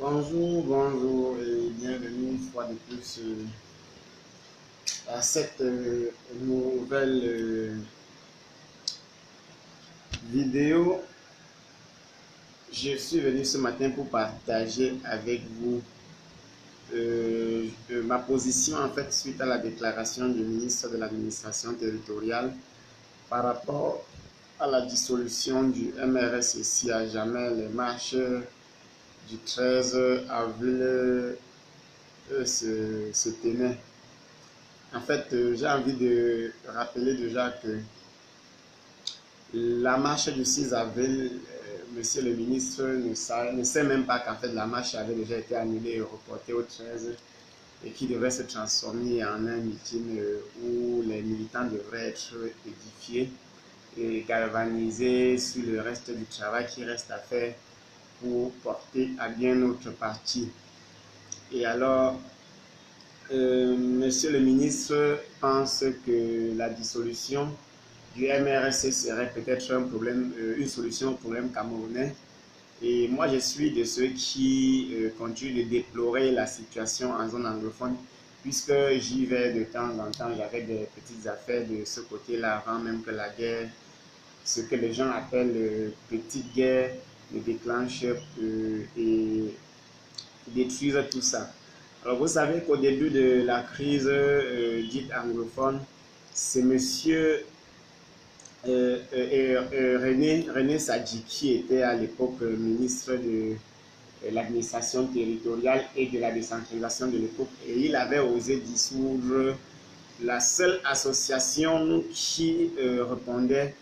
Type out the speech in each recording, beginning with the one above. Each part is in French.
Bonjour, bonjour et bienvenue une fois de plus à cette nouvelle vidéo. Je suis venu ce matin pour partager avec vous ma position en fait suite à la déclaration du ministre de l'administration territoriale par rapport à la dissolution du MRSSI à jamais. Les marches du 13 avril se tenaient. En fait, j'ai envie de rappeler déjà que la marche du 6 avril, monsieur le ministre ne sait même pas qu'en fait la marche avait déjà été annulée et reportée au 13 et qui devrait se transformer en un meeting où les militants devraient être édifiés et galvanisés sur le reste du travail qui reste à faire pour porter à bien notre parti. Et alors, monsieur le ministre pense que la dissolution du MRSC serait peut-être un problème, une solution au problème camerounais. Et moi, je suis de ceux qui continuent de déplorer la situation en zone anglophone, puisque j'y vais de temps en temps. J'avais des petites affaires de ce côté-là avant même que la guerre, ce que les gens appellent petite guerre, ne déclenche et détruise tout ça. Alors vous savez qu'au début de la crise dite anglophone, c'est monsieur René Sadji qui était à l'époque ministre de l'administration territoriale et de la décentralisation de l'époque, et il avait osé dissoudre la seule association qui répondait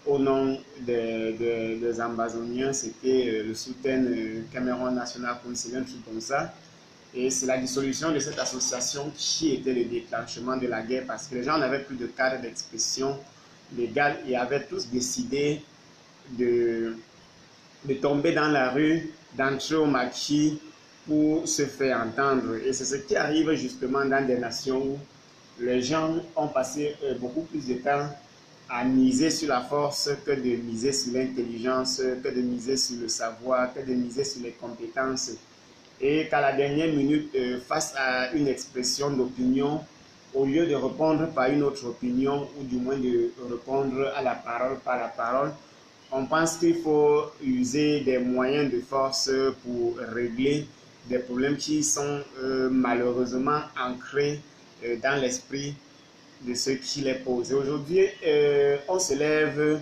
au nom des Ambazoniens, c'était le Soutien Cameroun National Council, un truc comme ça. Et c'est la dissolution de cette association qui était le déclenchement de la guerre, parce que les gens n'avaient plus de cadre d'expression légale et avaient tous décidé de tomber dans la rue, d'entrer au maquis pour se faire entendre. Et c'est ce qui arrive justement dans des nations où les gens ont passé beaucoup plus de temps à miser sur la force que de miser sur l'intelligence, que de miser sur le savoir, que de miser sur les compétences. Et qu'à la dernière minute, face à une expression d'opinion, au lieu de répondre par une autre opinion, ou du moins de répondre à la parole par la parole, on pense qu'il faut user des moyens de force pour régler des problèmes qui sont malheureusement ancrés dans l'esprit de ceux qui les posent. Aujourd'hui, on se lève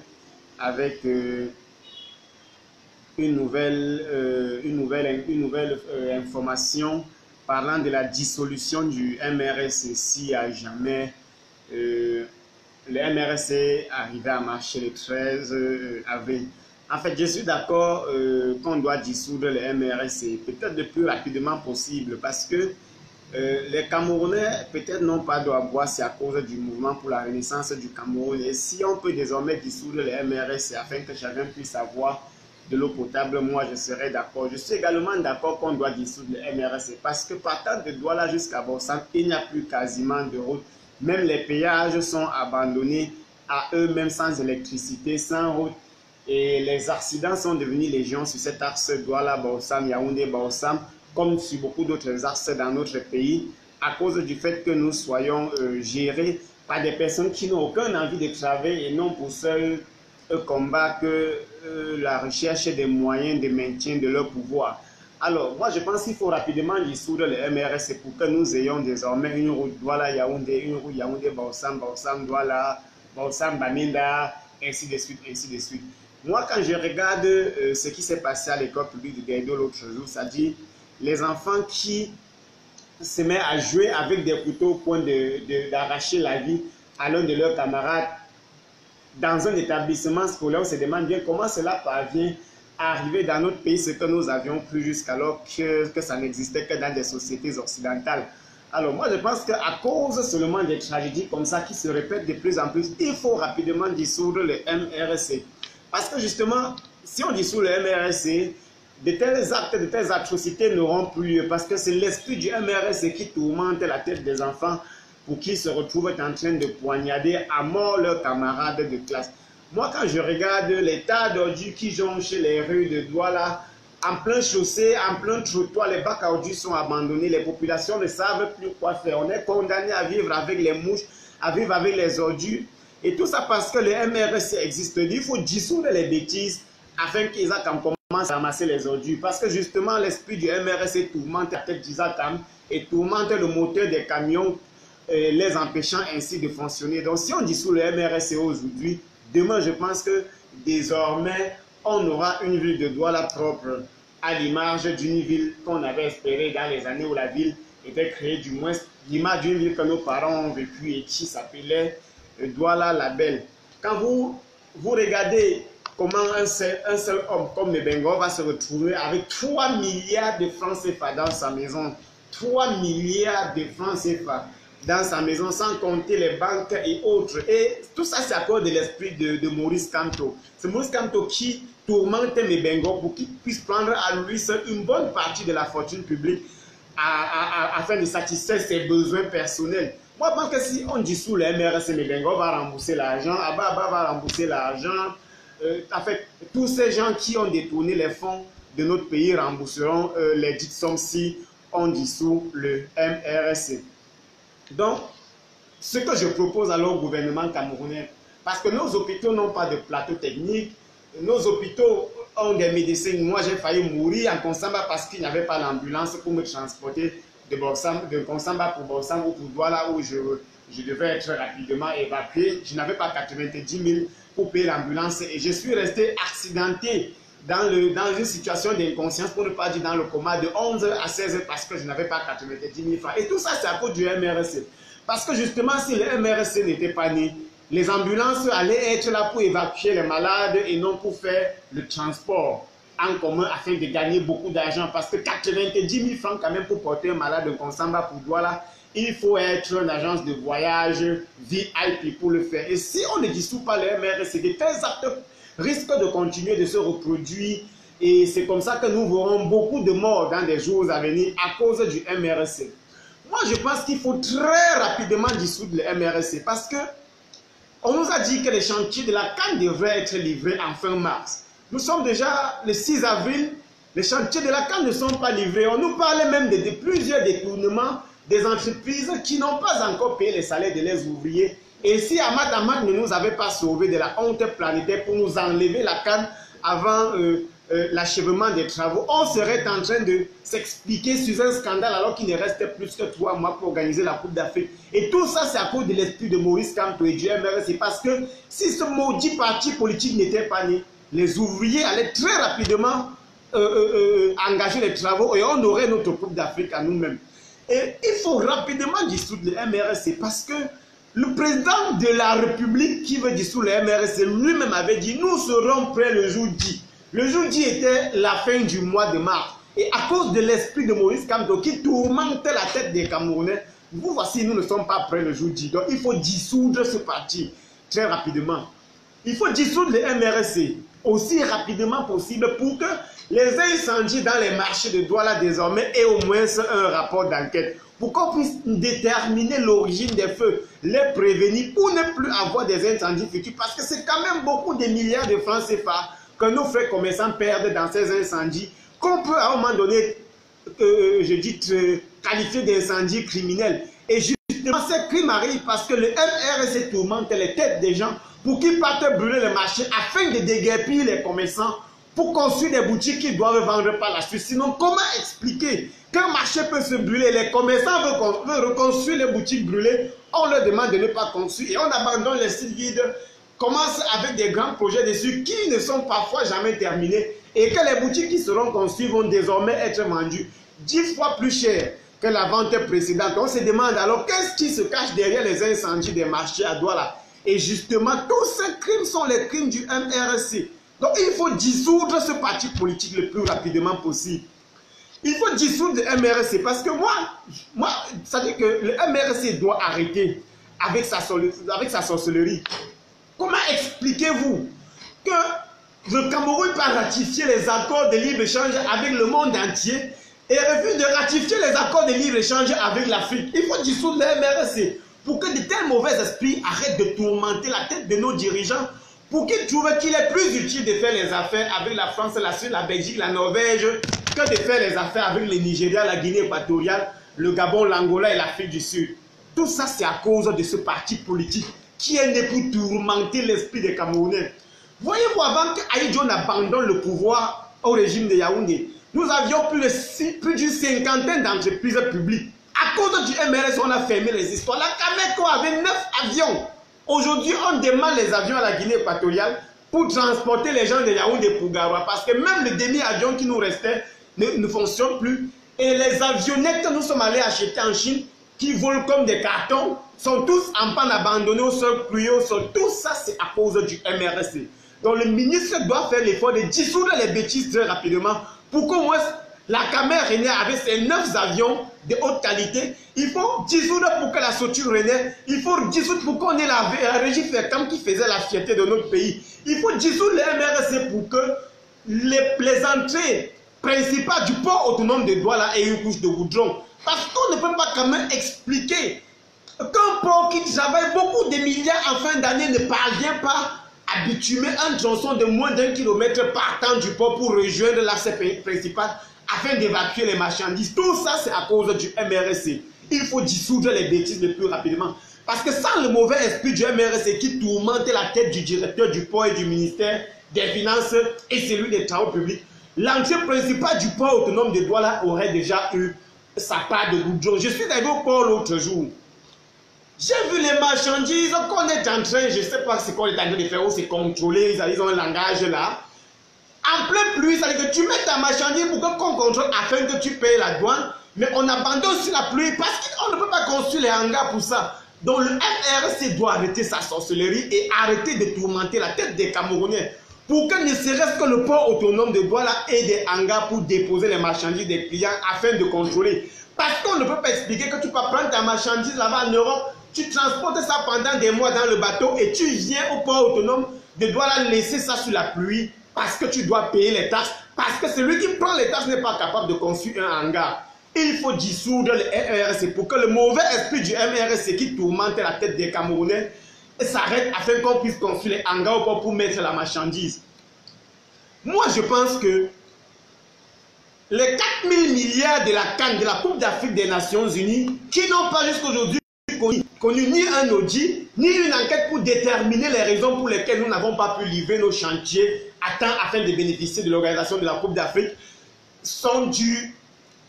avec une nouvelle information parlant de la dissolution du MRSSI à jamais. Le MRSC arrivait à marcher le 13 avril. En fait, je suis d'accord qu'on doit dissoudre le MRSC peut-être le plus rapidement possible, parce que les Camerounais peut-être n'ont pas d'eau à boire, c'est à cause du mouvement pour la renaissance du Cameroun. Et si on peut désormais dissoudre le MRSC afin que chacun puisse avoir de l'eau potable, moi je serais d'accord. Je suis également d'accord qu'on doit dissoudre le MRSC, parce que partant de Douala jusqu'à Borsam, il n'y a plus quasiment de route. Même les péages sont abandonnés à eux-mêmes, sans électricité, sans route. Et les accidents sont devenus légion sur cet axe Douala-Borsam, Yaoundé-Borsam, comme sur beaucoup d'autres axes dans notre pays, à cause du fait que nous soyons gérés par des personnes qui n'ont aucune envie de travailler et n'ont pour seul combat que la recherche des moyens de maintien de leur pouvoir. Alors, moi, je pense qu'il faut rapidement dissoudre le MRSC pour que nous ayons désormais une route Douala-Yaoundé, une route Yaoundé-Borsam, Borsam-Douala, Borsam-Baminda, ainsi de suite, ainsi de suite. Moi, quand je regarde ce qui s'est passé à l'école publique de Gaïdo l'autre jour, ça dit les enfants qui se mettent à jouer avec des couteaux au point d'arracher la vie à l'un de leurs camarades dans un établissement scolaire, on se demande bien comment cela parvient à arriver dans notre pays, ce que nous avions plus jusqu'alors que ça n'existait que dans des sociétés occidentales. Alors moi je pense qu'à cause seulement des tragédies comme ça qui se répètent de plus en plus, il faut rapidement dissoudre le MRSC. Parce que justement, si on dissout le MRSC, de tels actes, de telles atrocités n'auront plus lieu, parce que c'est l'esprit du MRSC qui tourmente la tête des enfants pour qu'ils se retrouvent en train de poignarder à mort leurs camarades de classe. Moi, quand je regarde les tas d'ordures qui jonchent les rues de Douala, en plein chaussée, en plein trottoir, les bacs à ordures sont abandonnés, les populations ne savent plus quoi faire. On est condamné à vivre avec les mouches, à vivre avec les ordures. Et tout ça parce que le MRC existe. Il faut dissoudre les bêtises afin qu'Isaac commence à ramasser les ordures. Parce que justement, l'esprit du MRC tourmente la tête d'Isaac et tourmente le moteur des camions, les empêchant ainsi de fonctionner. Donc si on dissout le MRC aujourd'hui, demain je pense que désormais on aura une ville de Douala propre à l'image d'une ville qu'on avait espérée dans les années où la ville était créée, du moins l'image d'une ville que nos parents ont vécue et qui s'appelait Douala la Belle. Quand vous regardez comment un seul homme comme Mebengo va se retrouver avec 3 milliards de francs CFA dans sa maison, 3 milliards de francs CFA dans sa maison, sans compter les banques et autres. Et tout ça, c'est à cause de l'esprit de Maurice Kamto. C'est Maurice Kamto qui tourmente Mebengo pour qu'il puisse prendre à lui seul une bonne partie de la fortune publique afin de satisfaire ses besoins personnels. Moi, je pense que si on dissout le MRC, Mebengo va rembourser l'argent, Ababa va rembourser l'argent. En fait, tous ces gens qui ont détourné les fonds de notre pays rembourseront les dites sommes si on dissout le MRC. Donc, ce que je propose alors au gouvernement camerounais, parce que nos hôpitaux n'ont pas de plateau technique, nos hôpitaux ont des médecins. Moi, j'ai failli mourir en Konsamba parce qu'il n'y avait pas d'ambulance pour me transporter de Konsamba pour Borsam ou pour Douala où je devais être rapidement évacué. Je n'avais pas 90 000 pour payer l'ambulance et je suis resté accidenté dans une situation d'inconscience, pour ne pas dire dans le coma, de 11 à 16 heures parce que je n'avais pas 90 000 francs. Et tout ça, c'est à cause du MRC. Parce que justement, si le MRC n'était pas né, les ambulances allaient être là pour évacuer les malades et non pour faire le transport en commun afin de gagner beaucoup d'argent. Parce que 90 000 francs quand même pour porter un malade de Konsamba pour Douala, il faut être une agence de voyage VIP pour le faire. Et si on ne dissout pas le MRC, de tels actes risquent de continuer de se reproduire. Et c'est comme ça que nous verrons beaucoup de morts dans des jours à venir à cause du MRC. Moi, je pense qu'il faut très rapidement dissoudre le MRC parce que on nous a dit que les chantiers de la CAN devraient être livrés en fin mars. Nous sommes déjà le 6 avril, les chantiers de la CAN ne sont pas livrés. On nous parlait même de plusieurs détournements des entreprises qui n'ont pas encore payé les salaires de leurs ouvriers. Et si Ahmad ne nous avait pas sauvés de la honte planétaire pour nous enlever la CAN avant l'achèvement des travaux, on serait en train de s'expliquer sur un scandale alors qu'il ne restait plus que 3 mois pour organiser la Coupe d'Afrique. Et tout ça, c'est à cause de l'esprit de Maurice Kamto et du MRC. Parce que si ce maudit parti politique n'était pas né, les ouvriers allaient très rapidement engager les travaux et on aurait notre Coupe d'Afrique à nous-mêmes. Et il faut rapidement dissoudre le MRC parce que le président de la République qui veut dissoudre le MRC lui-même avait dit « Nous serons prêts le jour J ». Le jour J était la fin du mois de mars. Et à cause de l'esprit de Maurice Kamto qui tourmente la tête des Camerounais, vous voici, nous ne sommes pas prêts le jour J. Donc il faut dissoudre ce parti très rapidement. Il faut dissoudre le MRC aussi rapidement possible pour que les incendies dans les marchés de Douala désormais aient au moins un rapport d'enquête. Pour qu'on puisse déterminer l'origine des feux, les prévenir pour ne plus avoir des incendies futurs. Parce que c'est quand même beaucoup de milliards de francs CFA que nos frères commerçants perdent dans ces incendies, qu'on peut à un moment donné, qualifier d'incendie criminel. Et justement, ces crimes arrivent parce que le MRC tourmente les têtes des gens pour qu'ils partent brûler le marché afin de déguerpir les commerçants pour construire des boutiques qu'ils doivent vendre par la suite. Sinon, comment expliquer qu'un marché peut se brûler? Les commerçants veulent reconstruire les boutiques brûlées, on leur demande de ne pas construire et on abandonne les sites vides, commence avec des grands projets dessus qui ne sont parfois jamais terminés et que les boutiques qui seront construites vont désormais être vendues 10 fois plus cher que la vente précédente. On se demande alors qu'est-ce qui se cache derrière les incendies des marchés à Douala? Et justement, tous ces crimes sont les crimes du MRC. Donc il faut dissoudre ce parti politique le plus rapidement possible. Il faut dissoudre le MRC parce que moi ça veut dire que le MRC doit arrêter avec sa sorcellerie. Comment expliquez-vous que le Cameroun peut ratifier les accords de libre-échange avec le monde entier et refuse de ratifier les accords de libre-échange avec l'Afrique? Il faut dissoudre le MRC pour que de tels mauvais esprits arrêtent de tourmenter la tête de nos dirigeants, pour qu'il trouve qu'il est plus utile de faire les affaires avec la France, la Suisse, la Belgique, la Norvège, que de faire les affaires avec le Nigeria, la Guinée équatoriale, le Gabon, l'Angola et l'Afrique du Sud. Tout ça, c'est à cause de ce parti politique qui est né pour tourmenter l'esprit des Camerounais. Voyez-vous, avant qu'Aïdjo n'abandonne le pouvoir au régime de Yaoundé, nous avions plus d'une cinquantaine d'entreprises publiques. À cause du MRS, on a fermé les histoires. La Cameco avait 9 avions. Aujourd'hui, on demande les avions à la Guinée équatoriale pour transporter les gens de Yaoundé pour Garoua. Parce que même le demi-avion qui nous restait ne fonctionne plus. Et les avionnettes que nous sommes allés acheter en Chine, qui volent comme des cartons, sont tous en panne abandonnés au sol, pliés au sol. Tout ça, c'est à cause du MRSC. Donc le ministre doit faire l'effort de dissoudre les bêtises très rapidement pour qu'au moins la Camer René avec ses 9 avions de haute qualité, il faut dissoudre pour que la structure René, il faut dissoudre pour qu'on ait la régie FECAM qui faisait la fierté de notre pays. Il faut dissoudre le MRSC pour que les entrées principales du port autonome de Douala aient une couche de goudron. Parce qu'on ne peut pas quand même expliquer qu'un port qui travaille beaucoup de milliards en fin d'année ne parvient pas à bitumer un tronçon de moins d'1 kilomètre partant du port pour rejoindre l'accès principal afin d'évacuer les marchandises. Tout ça, c'est à cause du MRSC. Il faut dissoudre les bêtises le plus rapidement. Parce que sans le mauvais esprit du MRSC qui tourmentait la tête du directeur du port et du ministère des Finances et celui des Travaux publics, l'entrée principale du port autonome de Douala aurait déjà eu sa part de goudron. Je suis arrivé au port l'autre jour. J'ai vu les marchandises qu'on est en train, je ne sais pas ce qu'on est en train de faire, ou c'est contrôler, ils ont un langage là. En pleine pluie, ça veut dire que tu mets ta marchandise pour qu'on contrôle afin que tu payes la douane, mais on abandonne sur la pluie parce qu'on ne peut pas construire les hangars pour ça. Donc le MRC doit arrêter sa sorcellerie et arrêter de tourmenter la tête des Camerounais pour que ne serait-ce que le port autonome de Douala ait des hangars pour déposer les marchandises des clients afin de contrôler. Parce qu'on ne peut pas expliquer que tu peux prendre ta marchandise là-bas en Europe, tu transportes ça pendant des mois dans le bateau et tu viens au port autonome de Douala laisser ça sur la pluie parce que tu dois payer les taxes, parce que celui qui prend les taxes n'est pas capable de construire un hangar. Il faut dissoudre le MRSC pour que le mauvais esprit du MRSC qui tourmente la tête des Camerounais s'arrête afin qu'on puisse construire les hangars au port pour mettre la marchandise. Moi, je pense que les 4 000 milliards de la CAN, de la Coupe d'Afrique des Nations Unies, qui n'ont pas jusqu'à aujourd'hui connu ni un audit, ni une enquête pour déterminer les raisons pour lesquelles nous n'avons pas pu livrer nos chantiers à temps afin de bénéficier de l'organisation de la Coupe d'Afrique, sont dus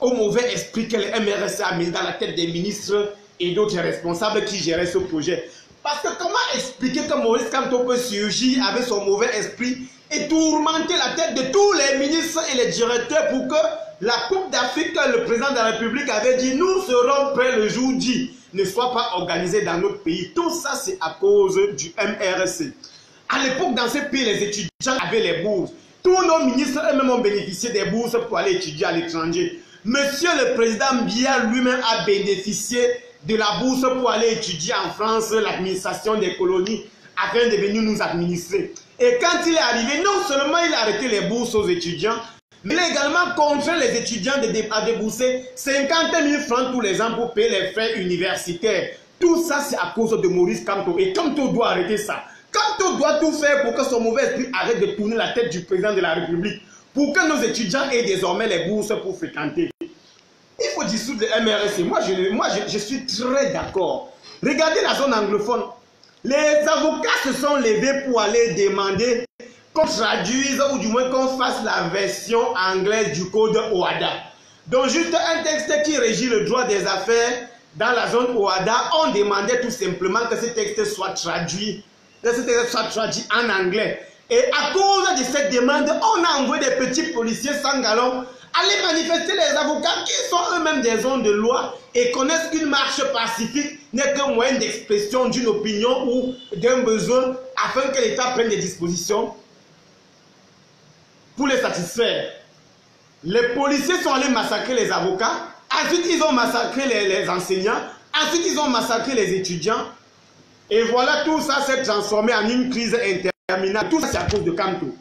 au mauvais esprit que le MRSC a mis dans la tête des ministres et d'autres responsables qui géraient ce projet. Parce que comment expliquer que Maurice Kamto peut surgir avec son mauvais esprit et tourmenter la tête de tous les ministres et les directeurs pour que la Coupe d'Afrique, le président de la République avait dit, nous serons prêts le jour dit, ne soit pas organisée dans notre pays. Tout ça, c'est à cause du MRSC. À l'époque, dans ce pays, les étudiants avaient les bourses. Tous nos ministres eux-mêmes ont bénéficié des bourses pour aller étudier à l'étranger. Monsieur le président Biya lui-même a bénéficié de la bourse pour aller étudier en France l'administration des colonies afin de venir nous administrer. Et quand il est arrivé, non seulement il a arrêté les bourses aux étudiants, mais il a également contraint les étudiants à débourser 50 000 francs tous les ans pour payer les frais universitaires. Tout ça, c'est à cause de Maurice Kamto. Et Kamto doit arrêter ça. Kamto doit tout faire pour que son mauvais esprit arrête de tourner la tête du président de la République, pour que nos étudiants aient désormais les bourses pour fréquenter. Il faut dissoudre le MRSC. Moi, je suis très d'accord. Regardez la zone anglophone. Les avocats se sont levés pour aller demander qu'on traduise ou du moins qu'on fasse la version anglaise du code OHADA. Donc juste un texte qui régit le droit des affaires dans la zone OHADA, on demandait tout simplement que ce texte soit traduit en anglais. Et à cause de cette demande, on a envoyé des petits policiers sans galon aller manifester. Les avocats qui sont eux-mêmes des hommes de loi et connaissent qu'une marche pacifique n'est qu'un moyen d'expression d'une opinion ou d'un besoin afin que l'État prenne des dispositions pour les satisfaire. Les policiers sont allés massacrer les avocats, ensuite ils ont massacré les enseignants, ensuite ils ont massacré les étudiants. Et voilà, tout ça s'est transformé en une crise interminable. Tout ça c'est à cause de Kamto.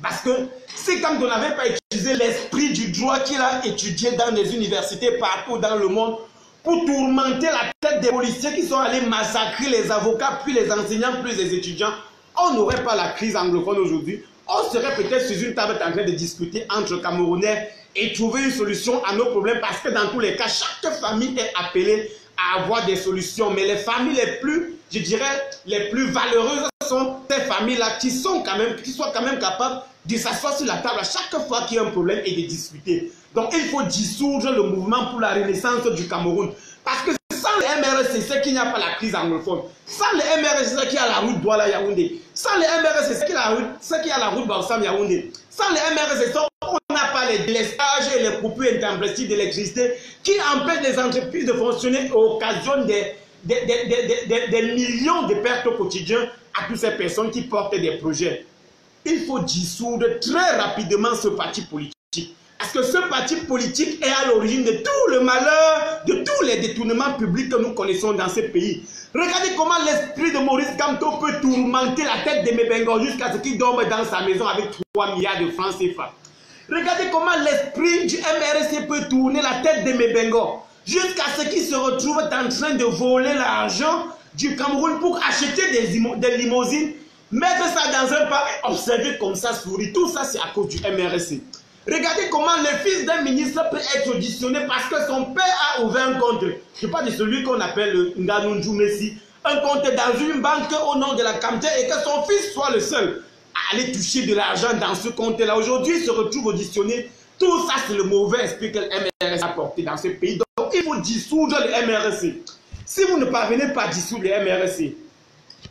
Parce que si Kamto n'avait pas utilisé l'esprit du droit qu'il a étudié dans les universités partout dans le monde pour tourmenter la tête des policiers qui sont allés massacrer les avocats, puis les enseignants, puis les étudiants, on n'aurait pas la crise anglophone aujourd'hui. On serait peut-être sur une table en train de discuter entre Camerounais et trouver une solution à nos problèmes parce que dans tous les cas, chaque famille est appelée à avoir des solutions. Mais les familles les plus, je dirais, les plus valeureuses sont ces familles-là qui sont quand même capables de s'asseoir sur la table à chaque fois qu'il y a un problème et de discuter. Donc il faut dissoudre le mouvement pour la renaissance du Cameroun. Parce que sans le MRC, c'est qu'il n'y a pas la crise anglophone. Sans le MRC, c'est qu'il y a la route Douala-Yaoundé. Sans le MRC, c'est qu'il y a la route Bassam-Yaoundé. Sans le MRC, on n'a pas les délestages et les coupures intempestives d'électricité qui empêchent les entreprises de fonctionner et occasionnent des millions de pertes au quotidien à toutes ces personnes qui portent des projets. Il faut dissoudre très rapidement ce parti politique. Parce que ce parti politique est à l'origine de tout le malheur, de tous les détournements publics que nous connaissons dans ce pays. Regardez comment l'esprit de Maurice Kamto peut tourmenter la tête de Mebengo jusqu'à ce qu'il dorme dans sa maison avec 3 milliards de francs CFA. Regardez comment l'esprit du MRC peut tourner la tête de Mebengo jusqu'à ce qu'il se retrouve en train de voler l'argent du Cameroun pour acheter des limousines, mettre ça dans un parc et observer comme ça sourire. Tout ça, c'est à cause du MRC. Regardez comment le fils d'un ministre peut être auditionné parce que son père a ouvert un compte. Je parle de celui qu'on appelle le Nganunju Messi. Un compte dans une banque au nom de la Camté et que son fils soit le seul à aller toucher de l'argent dans ce compte-là. Aujourd'hui, il se retrouve auditionné. Tout ça, c'est le mauvais esprit que le MRC a porté dans ce pays. Donc, il faut dissoudre le MRC. Si vous ne parvenez pas à dissoudre le MRC,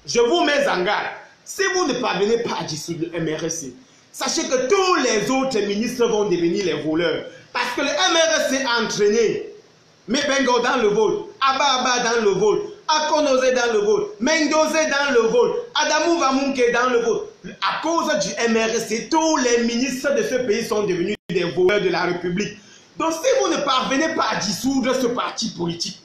je vous mets en garde. Si vous ne parvenez pas à dissoudre le MRC, sachez que tous les autres ministres vont devenir les voleurs. Parce que le MRC a entraîné Mebengo dans le vol, Ababa dans le vol, Akonose dans le vol, Mendose dans le vol, Adamou Vamunke dans le vol. À cause du MRC, tous les ministres de ce pays sont devenus des voleurs de la République. Donc si vous ne parvenez pas à dissoudre ce parti politique,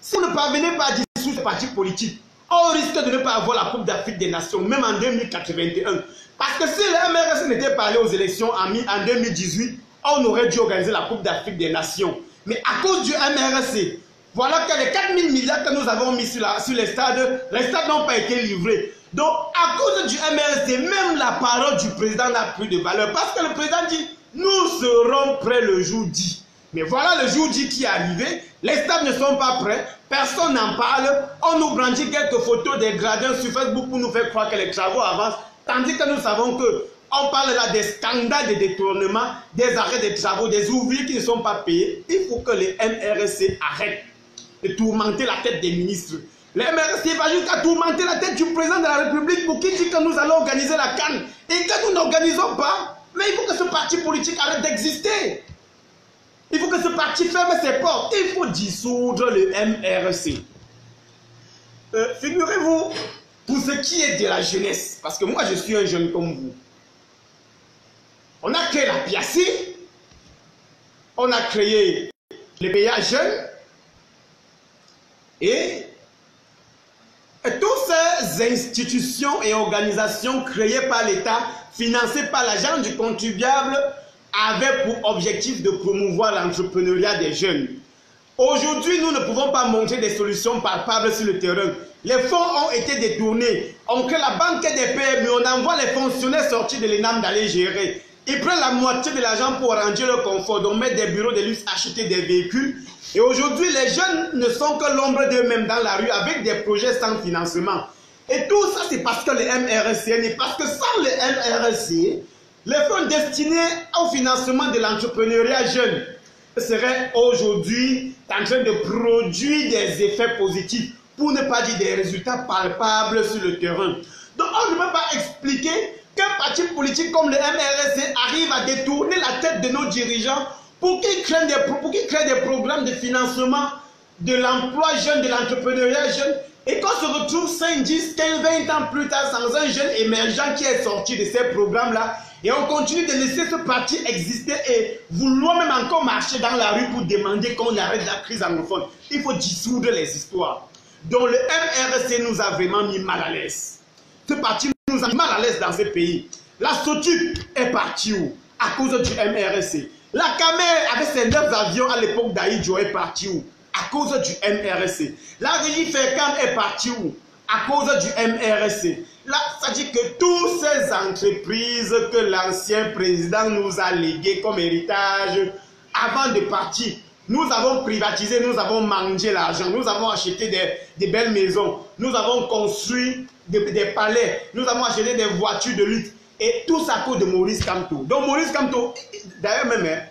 si vous ne parvenez pas à dissoudre ce parti politique, on risque de ne pas avoir la Coupe d'Afrique des Nations, même en 2081. Parce que si le MRC n'était pas allé aux élections en 2018, on aurait dû organiser la Coupe d'Afrique des Nations. Mais à cause du MRC, voilà que les 4 000 milliards que nous avons mis sur les stades n'ont pas été livrés. Donc, à cause du MRC, même la parole du président n'a plus de valeur. Parce que le président dit, nous serons prêts le jour dit. Mais voilà le jour dit qui est arrivé, les stades ne sont pas prêts, personne n'en parle, on nous brandit quelques photos des gradins sur Facebook pour nous faire croire que les travaux avancent, tandis que nous savons que on parle là des scandales de détournement, des arrêts de travaux, des ouvriers qui ne sont pas payés. Il faut que les MRC arrêtent de tourmenter la tête des ministres. Les MRC va jusqu'à tourmenter la tête du président de la République pour qu'il dise que nous allons organiser la CAN et que nous n'organisons pas. Mais il faut que ce parti politique arrête d'exister. Il faut que ce parti ferme ses portes. Il faut dissoudre le MRC. Figurez-vous, pour ce qui est de la jeunesse, parce que moi je suis un jeune comme vous, on a créé la PIACI, on a créé les PA jeunes, et toutes ces institutions et organisations créées par l'État, financées par l'argent du contribuable, avaient pour objectif de promouvoir l'entrepreneuriat des jeunes. Aujourd'hui, nous ne pouvons pas montrer des solutions palpables sur le terrain. Les fonds ont été détournés. On crée la banque des PME, on envoie les fonctionnaires sortis de l'ENAM d'aller gérer. Ils prennent la moitié de l'argent pour arranger leur confort, donc mettre des bureaux de luxe, acheter des véhicules. Et aujourd'hui, les jeunes ne sont que l'ombre d'eux-mêmes dans la rue avec des projets sans financement. Et tout ça, c'est parce que le MRC est né. Parce que sans le MRC, les fonds destinés au financement de l'entrepreneuriat jeune seraient aujourd'hui en train de produire des effets positifs, pour ne pas dire des résultats palpables sur le terrain. Donc on ne peut pas expliquer qu'un parti politique comme le MRC arrive à détourner la tête de nos dirigeants pour qu'ils créent des programmes de financement de l'emploi jeune, de l'entrepreneuriat jeune, et qu'on se retrouve 5, 10, 15, 20 ans plus tard sans un jeune émergent qui est sorti de ces programmes-là, et on continue de laisser ce parti exister et vouloir même encore marcher dans la rue pour demander qu'on arrête la crise anglophone. Il faut dissoudre les histoires. Donc le MRC nous a vraiment mis mal à l'aise. Ce parti nous a mis mal à l'aise dans ce pays. La SOTUC est partie où? À cause du MRC. La Camer avec ses 9 avions à l'époque d'Aïdjo est partie où? À cause du MRC. La régie Ferkan est partie où? À cause du MRC. Là, ça dit que toutes ces entreprises que l'ancien président nous a léguées comme héritage avant de partir, nous avons privatisé, nous avons mangé l'argent, nous avons acheté des belles maisons, nous avons construit des palais, nous avons acheté des voitures de luxe. Et tout ça à cause de Maurice Kamto. Donc Maurice Kamto, d'ailleurs même,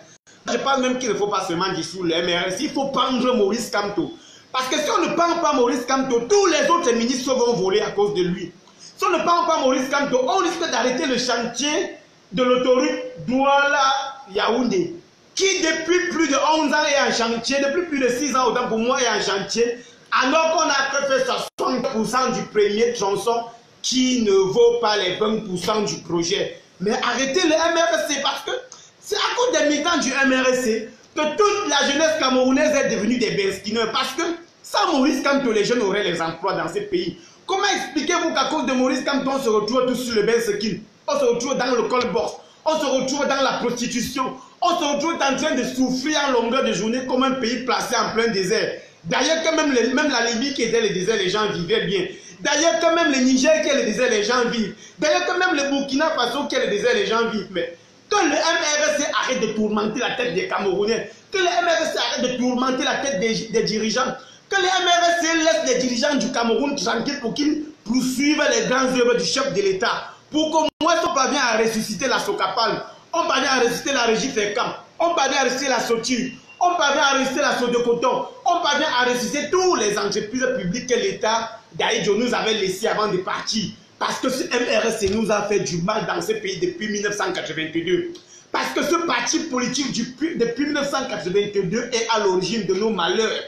je pense même qu'il ne faut pas seulement dissoudre le MRC, il faut prendre Maurice Kamto. Parce que si on ne prend pas Maurice Kamto, tous les autres ministres vont voler à cause de lui. Si on ne prend pas Maurice Kamto, on risque d'arrêter le chantier de l'autoroute Douala-Yaoundé, qui depuis plus de 11 ans est en chantier, depuis plus de 6 ans autant pour moi est en chantier, alors qu'on a fait 60% du premier tronçon qui ne vaut pas les 20% du projet. Mais arrêtez le MRC parce que c'est à cause des militants du MRC que toute la jeunesse camerounaise est devenue des besquineurs. Parce que sans Maurice Kamto, les jeunes auraient les emplois dans ces pays. Comment expliquez-vous qu'à cause de Maurice Kamto, on se retrouve tous sur le besquin, on se retrouve dans le col-box, on se retrouve dans la prostitution, on se retrouve en train de souffrir en longueur de journée comme un pays placé en plein désert. D'ailleurs, que même la Libye qui était le désert, les gens vivaient bien. D'ailleurs, que même le Niger qui est le désert, les gens vivent. D'ailleurs, que même le Burkina Faso qui est le désert, les gens vivent. Mais que le MRC arrête de tourmenter la tête des Camerounais, que le MRC arrête de tourmenter la tête des dirigeants, que le MRC laisse les dirigeants du Cameroun tranquilles pour qu'ils poursuivent les grandes œuvres du chef de l'État. Pour qu'au moins on parvienne à ressusciter la Socapal, on parvient à ressusciter la Régie Fécam, on parvient à ressusciter la Soture, on parvient à ressusciter la Sodecoton, on parvient à ressusciter toutes les entreprises publiques que l'État d'Aïdjo nous avait laissées avant de partir. Parce que ce MRC nous a fait du mal dans ce pays depuis 1982. Parce que ce parti politique depuis 1982 est à l'origine de nos malheurs.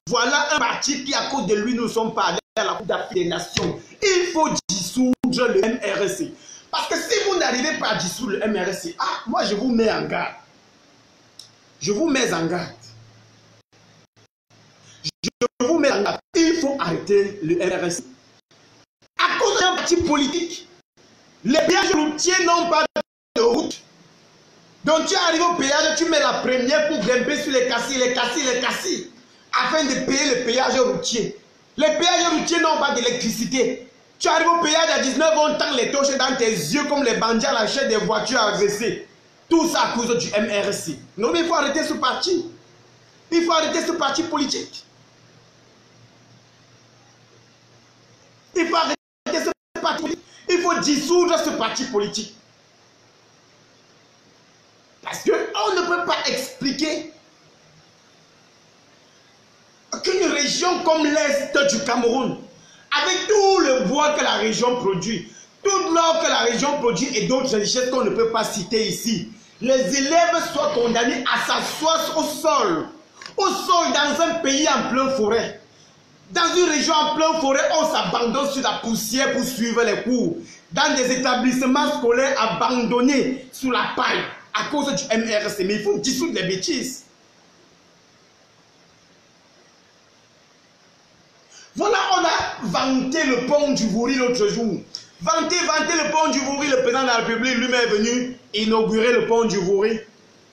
Voilà un parti qui, à cause de lui, nous sommes pas allés à la Coupe d'Afrique des Nations. Il faut dissoudre le MRC. Parce que si vous n'arrivez pas à dissoudre le MRC, moi je vous mets en garde. Je vous mets en garde. Je vous mets en garde. Il faut arrêter le MRC. À cause d'un parti politique, les péages routiers n'ont pas de route. Donc tu arrives au péage, tu mets la première pour grimper sur les cassis, afin de payer le péage routier. Les péages routiers n'ont pas d'électricité. Tu arrives au péage à 19 ans, on tend les torches dans tes yeux comme les bandits à l'achat des voitures agressées. Tout ça à cause du MRC. Non mais il faut arrêter ce parti. Il faut arrêter ce parti politique. Il faut arrêter ce parti politique. Il faut dissoudre ce parti politique. Parce qu'on ne peut pas expliquer qu'une région comme l'Est du Cameroun, avec tout le bois que la région produit, tout l'or que la région produit et d'autres richesses qu'on ne peut pas citer ici, les élèves soient condamnés à s'asseoir au sol dans un pays en pleine forêt. Dans une région en pleine forêt, on s'abandonne sur la poussière pour suivre les cours. Dans des établissements scolaires abandonnés sous la paille à cause du MRC. Mais il faut dissoudre les bêtises. Voilà, on a vanté le pont du Vouri l'autre jour. Vanté le pont du Vouri, le président de la République lui-même est venu inaugurer le pont du Vouri.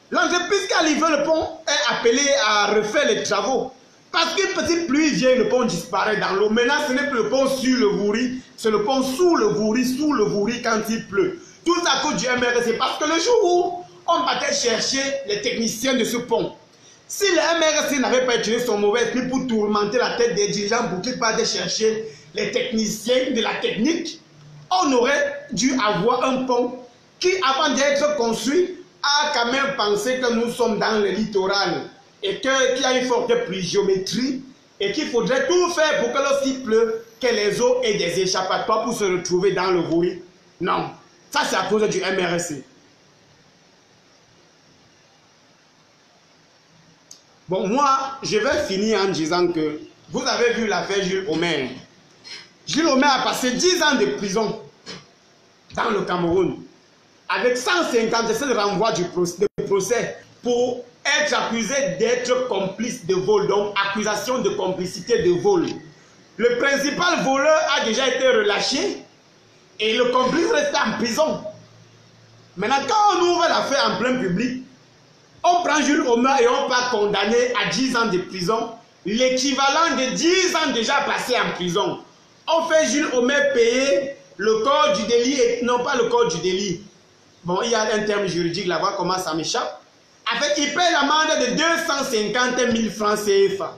L'entreprise qui a livré le pont est appelée à refaire les travaux. Parce qu'une petite pluie vient, le pont disparaît dans l'eau. Maintenant, ce n'est plus le pont sur le Vouri, c'est le pont sous le Vouri quand il pleut. Tout ça à cause du MRC. Parce que le jour où on partait chercher les techniciens de ce pont, si le MRC n'avait pas utilisé son mauvais esprit pour tourmenter la tête des dirigeants pour qu'ils partent chercher les techniciens de la technique, on aurait dû avoir un pont qui, avant d'être construit, a quand même pensé que nous sommes dans le littoral et qu'il y a une forte pluviométrie et qu'il faudrait tout faire pour que lorsqu'il pleut, que les eaux aient des échappatoires pour se retrouver dans le Vouri. Non, ça c'est à cause du MRC. Bon, moi, je vais finir en disant que vous avez vu l'affaire Jules Omer. Jules Omer a passé 10 ans de prison dans le Cameroun avec 157 renvois du procès pour être accusé d'être complice de vol, donc accusation de complicité de vol. Le principal voleur a déjà été relâché et le complice reste en prison. Maintenant, quand on ouvre l'affaire en plein public, on prend Jules Omer et on va condamner à 10 ans de prison, l'équivalent de 10 ans déjà passés en prison. On fait Jules Omer payer le corps du délit, non pas le corps du délit. Bon, il y a un terme juridique là-bas, comment ça m'échappe. En fait, il paie l'amende de 250 000 francs CFA.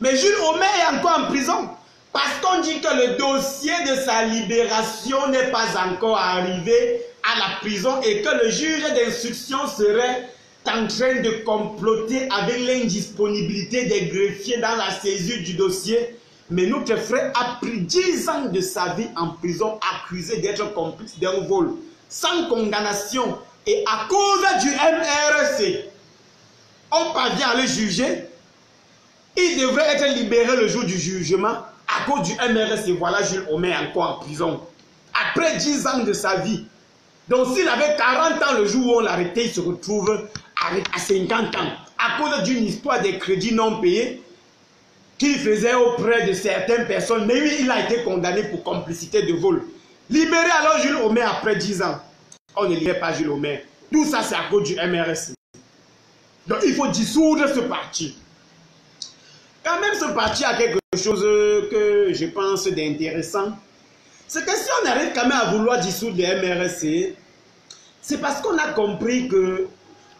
Mais Jules Homais est encore en prison. Parce qu'on dit que le dossier de sa libération n'est pas encore arrivé à la prison et que le juge d'instruction serait en train de comploter avec l'indisponibilité des greffiers dans la saisie du dossier. Mais notre frère a pris 10 ans de sa vie en prison accusé d'être complice d'un vol sans condamnation. Et à cause du MRC, on parvient à le juger. Il devrait être libéré le jour du jugement. À cause du MRC, voilà Jules Homais encore en prison. Après 10 ans de sa vie. Donc s'il avait 40 ans le jour où on l'arrêtait, il se retrouve à 50 ans. À cause d'une histoire des crédits non payés qu'il faisait auprès de certaines personnes. Mais lui, il a été condamné pour complicité de vol. Libéré alors Jules Homais après 10 ans. On ne libère pas Jules Homais. Tout ça, c'est à cause du MRC. Donc il faut dissoudre ce parti. Quand même, ce parti a quelque chose que je pense d'intéressant. C'est que si on arrive quand même à vouloir dissoudre le MRC, c'est parce qu'on a compris que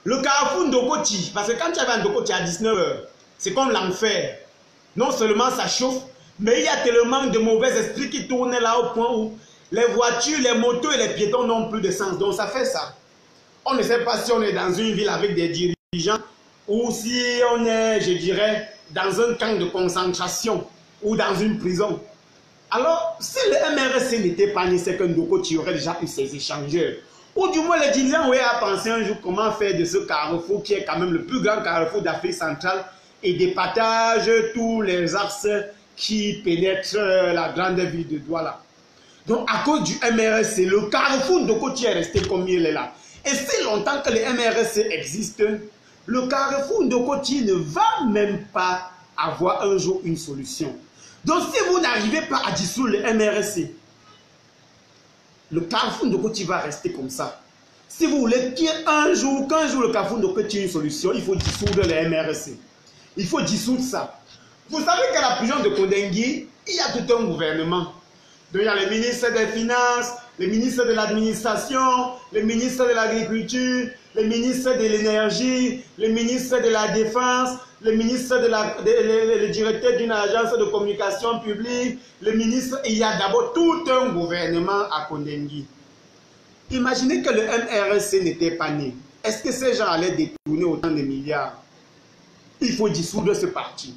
le carrefour Ndokoti, parce que quand tu avais un Ndokoti à 19 h, c'est comme l'enfer. Non seulement ça chauffe, mais il y a tellement de mauvais esprits qui tournent là au point où les voitures, les motos et les piétons n'ont plus de sens. Donc ça fait ça. On ne sait pas si on est dans une ville avec des dirigeants ou si on est, je dirais, dans un camp de concentration ou dans une prison. Alors, si le MRC n'était pas né, c'est que Ndokoti aurait déjà eu ses échangeurs. Ou du moins, les dirigeants auraient pensé un jour comment faire de ce carrefour, qui est quand même le plus grand carrefour d'Afrique centrale, et départage tous les axes qui pénètrent la grande ville de Douala. Donc, à cause du MRC, le carrefour Ndokoti est resté comme il est là. Et si longtemps que le MRC existe, le carrefour Ndokoti ne va même pas avoir un jour une solution. Donc si vous n'arrivez pas à dissoudre le MRC, le carrefour Ndokoti va rester comme ça. Si vous voulez qu'il y ait qu'un jour le carrefour Ndokoti ait une solution, il faut dissoudre le MRC. Il faut dissoudre ça. Vous savez qu'à la prison de Kondengui, il y a tout un gouvernement. Donc il y a le ministre des Finances, le ministre de l'Administration, le ministre de l'Agriculture, le ministre de l'Énergie, le ministre de la Défense, le ministre le directeur d'une agence de communication publique, le ministre, il y a d'abord tout un gouvernement à Kondengui. Imaginez que le MRC n'était pas né. Est-ce que ces gens allaient détourner autant de milliards? Il faut dissoudre ce parti.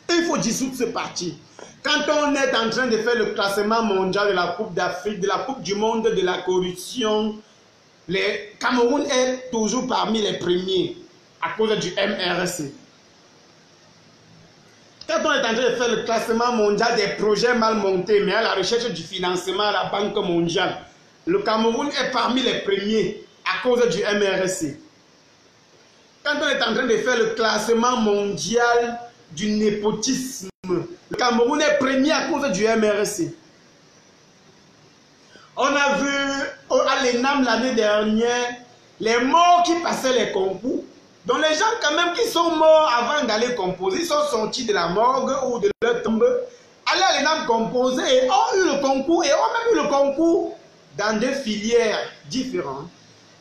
Il faut dissoudre ce parti. Quand on est en train de faire le classement mondial de la Coupe d'Afrique, de la Coupe du monde de la corruption, le Cameroun est toujours parmi les premiers à cause du MRC. Quand on est en train de faire le classement mondial des projets mal montés, mais à la recherche du financement à la Banque mondiale, le Cameroun est parmi les premiers à cause du MRC. Quand on est en train de faire le classement mondial du népotisme, le Cameroun est premier à cause du MRC. On a vu à l'ENAM l'année dernière les morts qui passaient les concours. Donc les gens quand même qui sont morts avant d'aller composer, ils sont sortis de la morgue ou de leur tombe, allaient à l'ENAM composer et ont eu le concours et ont même eu le concours dans deux filières différentes.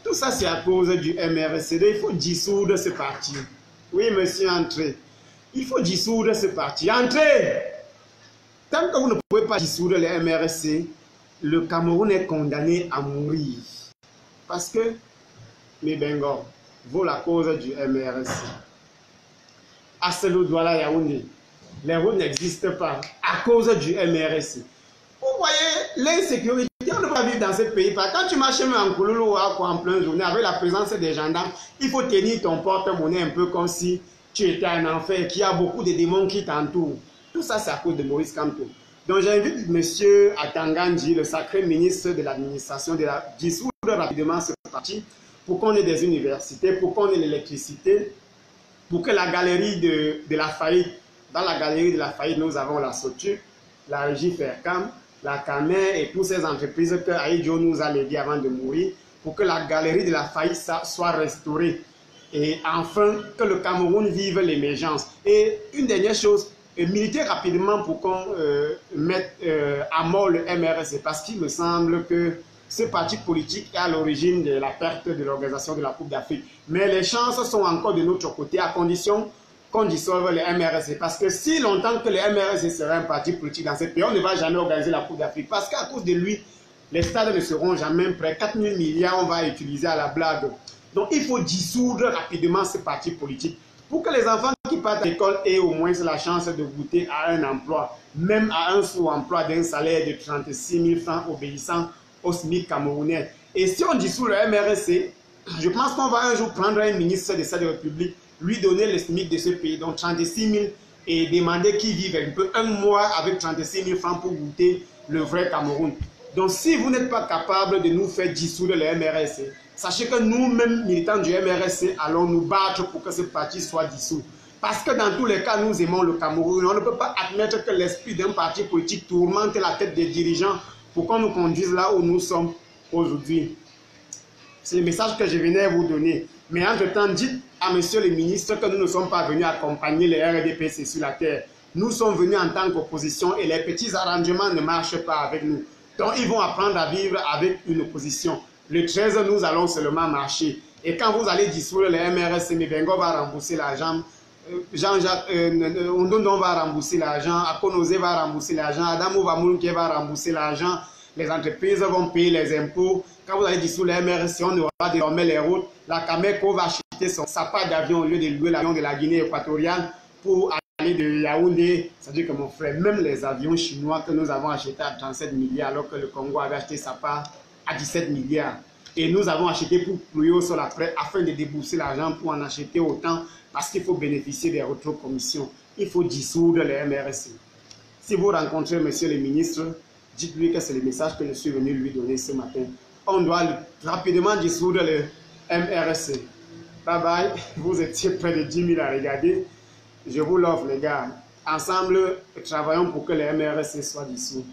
Tout ça c'est à cause du MRC. Il faut dissoudre ce parti. Oui monsieur, entrez. Il faut dissoudre ce parti. Entrez! Tant que vous ne pouvez pas dissoudre le MRC, le Cameroun est condamné à mourir. Parce que, mes Bengors, vaut la cause du MRC. Asselou Douala Yaoundé, les routes n'existent pas à cause du MRC. Vous voyez, l'insécurité, on ne peut pas vivre dans ce pays. Quand tu marches même en Kouloulou ou en pleine journée, avec la présence des gendarmes, il faut tenir ton porte-monnaie un peu comme si tu étais un enfer, qu'il y a beaucoup de démons qui t'entourent. Tout ça, c'est à cause de Maurice Kamto. Donc j'invite M. Atangandji, le sacré ministre de l'administration, de dissoudre rapidement ce parti pour qu'on ait des universités, pour qu'on ait l'électricité, pour que la galerie de la faillite, dans la galerie de la faillite, nous avons la SOTU, la Régie Fercam, la CAMER et toutes ces entreprises que Aïdjo nous a léguées avant de mourir, pour que la galerie de la faillite soit restaurée. Et enfin, que le Cameroun vive l'émergence. Et une dernière chose, militer rapidement pour qu'on mette à mort le MRSC, parce qu'il me semble que ce parti politique est à l'origine de la perte de l'organisation de la Coupe d'Afrique. Mais les chances sont encore de notre côté, à condition qu'on dissolve le MRSC. Parce que si longtemps que le MRSC serait un parti politique dans ce pays, on ne va jamais organiser la Coupe d'Afrique. Parce qu'à cause de lui, les stades ne seront jamais prêts. 4 000 milliards, on va utiliser à la blague. Donc il faut dissoudre rapidement ce parti politique pour que les enfants qui partent à l'école aient au moins la chance de goûter à un emploi, même à un sous-emploi d'un salaire de 36 000 francs obéissant au SMIC camerounais. Et si on dissout le MRSC, je pense qu'on va un jour prendre un ministre de cette république, lui donner le SMIC de ce pays, donc 36 000, et demander qu'il vive un peu un mois avec 36 000 francs pour goûter le vrai Cameroun. Donc si vous n'êtes pas capable de nous faire dissoudre le MRSC, sachez que nous-mêmes, militants du MRSC, allons nous battre pour que ce parti soit dissous. Parce que dans tous les cas, nous aimons le Cameroun. On ne peut pas admettre que l'esprit d'un parti politique tourmente la tête des dirigeants pour qu'on nous conduise là où nous sommes aujourd'hui. C'est le message que je venais vous donner. Mais entre-temps, dites à monsieur le ministre que nous ne sommes pas venus accompagner les RDPC sur la terre. Nous sommes venus en tant qu'opposition et les petits arrangements ne marchent pas avec nous. Donc ils vont apprendre à vivre avec une opposition. Le 13, nous allons seulement marcher. Et quand vous allez dissoudre les MRSC, Mebengo va rembourser l'argent. Jean-Jacques Ondondon va rembourser l'argent, Akonose va rembourser l'argent, Adamo Vamoulke va rembourser l'argent, les entreprises vont payer les impôts. Quand vous allez dissoudre les MRSC, on aura désormais les routes. La Cameco va acheter son sapin d'avion au lieu de louer l'avion de la Guinée équatoriale pour aller de Yaoundé. C'est-à-dire que mon frère, même les avions chinois que nous avons achetés à 37 milliards alors que le Congo avait acheté sa part à 17 milliards. Et nous avons acheté pour Pluyo sur la presse afin de débourser l'argent pour en acheter autant parce qu'il faut bénéficier des rétrocommissions. Il faut dissoudre les MRSC. Si vous rencontrez monsieur le ministre, dites-lui que c'est le message que je suis venu lui donner ce matin. On doit rapidement dissoudre le MRSC. Bye bye. Vous étiez près de 10 000 à regarder. Je vous l'offre les gars. Ensemble, travaillons pour que le MRSC soit dissous.